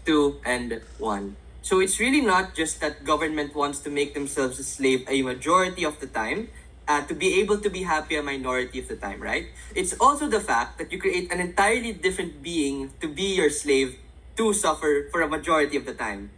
2, and 1. So it's really not just that government wants to make themselves a slave a majority of the time, to be able to be happy a minority of the time, right? It's also the fact that you create an entirely different being to be your slave to suffer for a majority of the time.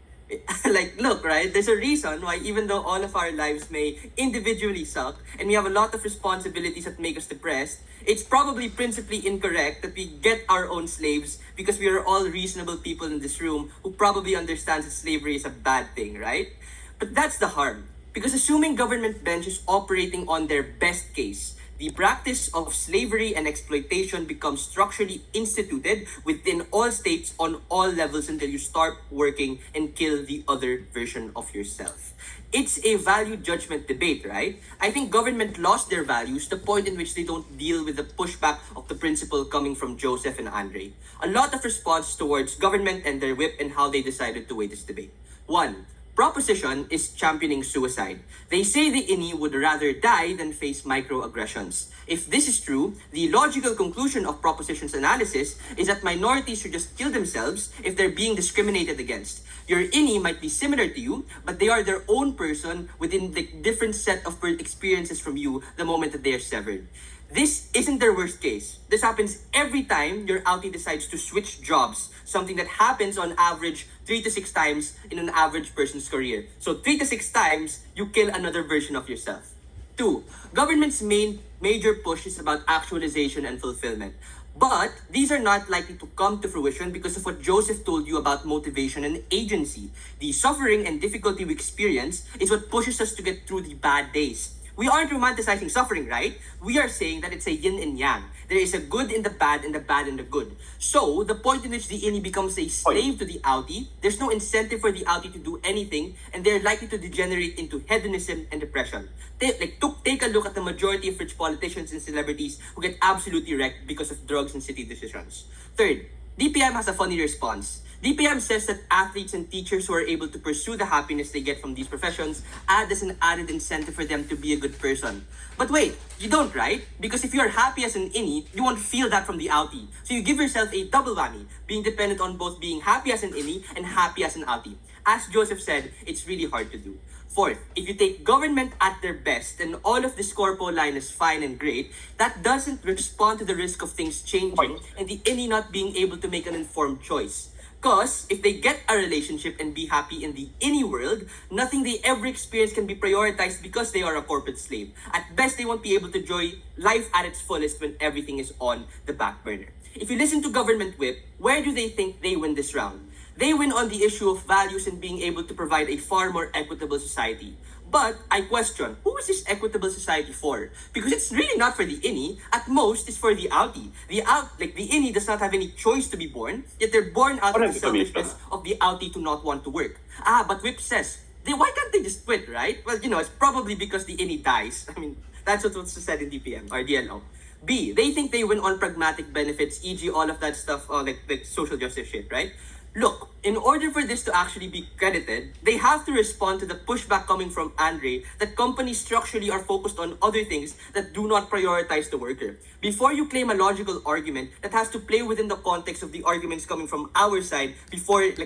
Like, look, right? There's a reason why, even though all of our lives may individually suck and we have a lot of responsibilities that make us depressed, it's probably principally incorrect that we get our own slaves because we are all reasonable people in this room who probably understands that slavery is a bad thing, right? But that's the harm. Because assuming government bench is operating on their best case, the practice of slavery and exploitation becomes structurally instituted within all states on all levels until you start working and kill the other version of yourself. It's a value judgment debate, right? I think government lost their values, the point in which they don't deal with the pushback of the principle coming from Joseph and Andre. A lot of response towards government and their whip and how they decided to weigh this debate. 1. Proposition is championing suicide. They say the innie would rather die than face microaggressions. If this is true, the logical conclusion of Proposition's analysis is that minorities should just kill themselves if they're being discriminated against. Your innie might be similar to you, but they are their own person within the different set of experiences from you the moment that they are severed. This isn't their worst case. This happens every time your outie decides to switch jobs, something that happens on average 3 to 6 times in an average person's career. So 3 to 6 times, you kill another version of yourself. 2. Government's major push is about actualization and fulfillment. But these are not likely to come to fruition because of what Joseph told you about motivation and agency. The suffering and difficulty we experience is what pushes us to get through the bad days. We aren't romanticizing suffering, right? We are saying that it's a yin and yang. There is a good in the bad and the bad in the good. So, the point in which the innie becomes a slave to the outie, there's no incentive for the outie to do anything, and they're likely to degenerate into hedonism and depression. Take a look at the majority of rich politicians and celebrities who get absolutely wrecked because of drugs and city decisions. Third, DPM has a funny response. DPM says that athletes and teachers who are able to pursue the happiness they get from these professions add as an added incentive for them to be a good person. But wait, you don't, right? Because if you are happy as an innie, you won't feel that from the outie. So you give yourself a double whammy, being dependent on both being happy as an innie and happy as an outie. As Joseph said, it's really hard to do. Fourth, if you take government at their best and all of this corpo line is fine and great, that doesn't respond to the risk of things changing and the innie not being able to make an informed choice. Because if they get a relationship and be happy in the innie world, nothing they ever experience can be prioritized because they are a corporate slave. At best, they won't be able to enjoy life at its fullest when everything is on the back burner. If you listen to government whip, where do they think they win this round? They win on the issue of values and being able to provide a far more equitable society. But I question, who is this equitable society for? Because it's really not for the innie. At most, it's for the outie. The innie does not have any choice to be born, yet they're born out of the selfishness of the outie to not want to work. But Whip says, why can't they just quit, right? Well, it's probably because the innie dies. I mean, that's what's said in DPM or DLO. B, they think they win on pragmatic benefits, e.g. all of that stuff, like social justice shit, right? Look, in order for this to actually be credited, they have to respond to the pushback coming from Andre that companies structurally are focused on other things that do not prioritize the worker. Before you claim a logical argument, that has to play within the context of the arguments coming from our side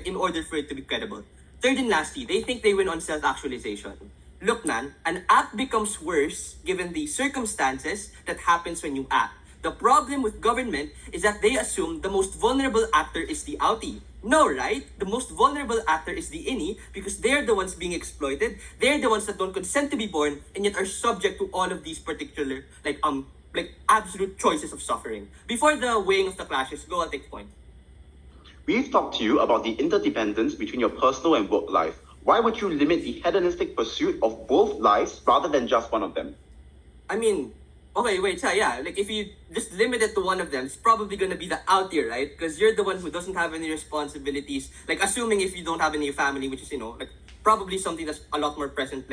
in order for it to be credible. Third and lastly, they think they win on self-actualization. Look, man, an act becomes worse given the circumstances that happens when you act. The problem with government is that they assume the most vulnerable actor is the outie. No, right? The most vulnerable actor is the innie because they're the ones being exploited. They're the ones that don't consent to be born and yet are subject to all of these particular absolute choices of suffering. Before the weighing of the clashes, go, I'll take the point. We've talked to you about the interdependence between your personal and work life. Why would you limit the hedonistic pursuit of both lives rather than just one of them? I mean, okay, wait, so yeah, if you just limit it to one of them, it's probably gonna be the outie, right? Because you're the one who doesn't have any responsibilities. Assuming if you don't have any family, which is, probably something that's a lot more present,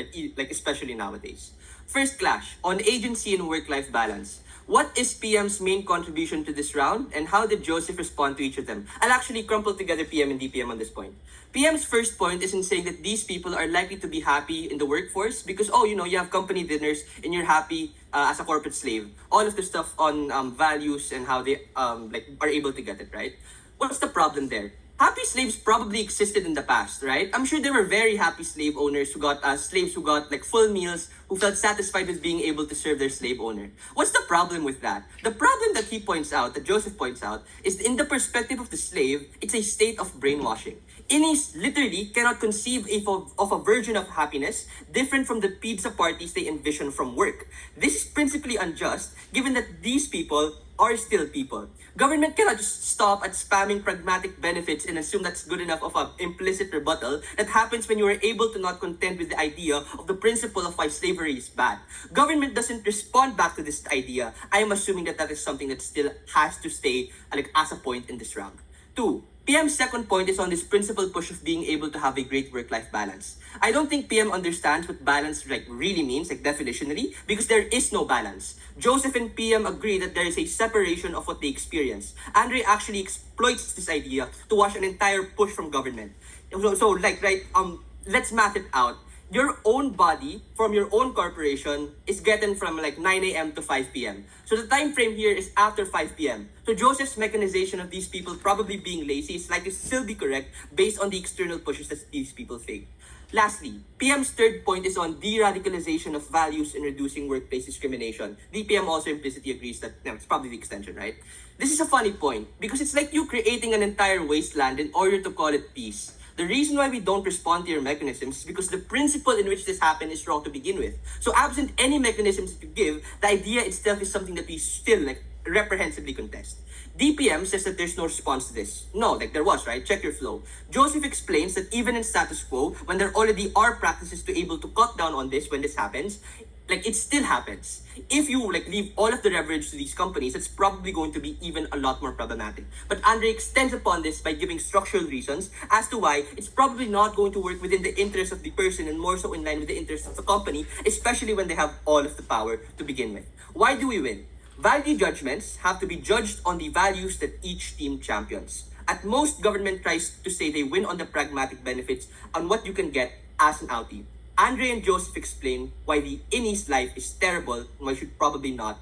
especially nowadays. First clash, on agency and work-life balance. What is PM's main contribution to this round, and how did Joseph respond to each of them? I'll actually crumple together PM and DPM on this point. PM's first point is in saying that these people are likely to be happy in the workforce because, you have company dinners and you're happy as a corporate slave. All of the stuff on values and how they are able to get it, right? What's the problem there? happy slaves probably existed in the past, right? I'm sure there were very happy slave owners who got slaves who got like full meals, who felt satisfied with being able to serve their slave owner. What's the problem with that? The problem that he points out, that Joseph points out, is in the perspective of the slave, it's a state of brainwashing. Innies literally cannot conceive of a version of happiness different from the pizza parties they envision from work. This is principally unjust, given that these people are still people. Government cannot just stop at spamming pragmatic benefits and assume that's good enough of an implicit rebuttal that happens when you are able to not contend with the idea of the principle of why slavery is bad. Government doesn't respond back to this idea. I am assuming that that is something that still has to stay like as a point in this round. 2. PM's second point is on this principled push of being able to have a great work-life balance. I don't think PM understands what balance like really means, like definitionally, because there is no balance. Joseph and PM agree that there is a separation of what they experience. Andre actually exploits this idea to wash an entire push from government. Let's math it out. Your own body from your own corporation is getting from like 9 a.m. to 5 p.m. So the time frame here is after 5 p.m. So Joseph's mechanization of these people probably being lazy is likely to still be correct based on the external pushes that these people face. Lastly, PM's third point is on de-radicalization of values in reducing workplace discrimination. The PM also implicitly agrees that it's probably the extension, right? This is a funny point because it's like you creating an entire wasteland in order to call it peace. The reason why we don't respond to your mechanisms is because the principle in which this happened is wrong to begin with. So absent any mechanisms that you give, the idea itself is something that we still reprehensibly contest. DPM says that there's no response to this. No, there was, right? Check your flow. Joseph explains that even in status quo, when there already are practices to able to cut down on this when this happens, it still happens. If you leave all of the leverage to these companies, it's probably going to be even a lot more problematic. But Andre extends upon this by giving structural reasons as to why it's probably not going to work within the interest of the person and more so in line with the interest of the company, especially when they have all of the power to begin with. Why do we win? Value judgments have to be judged on the values that each team champions. At most, government tries to say they win on the pragmatic benefits on what you can get as an outie. Andre and Joseph explain why the innie's life is terrible and why should probably not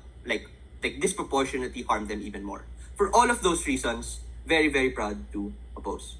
disproportionately harm them even more. For all of those reasons, very, very proud to oppose.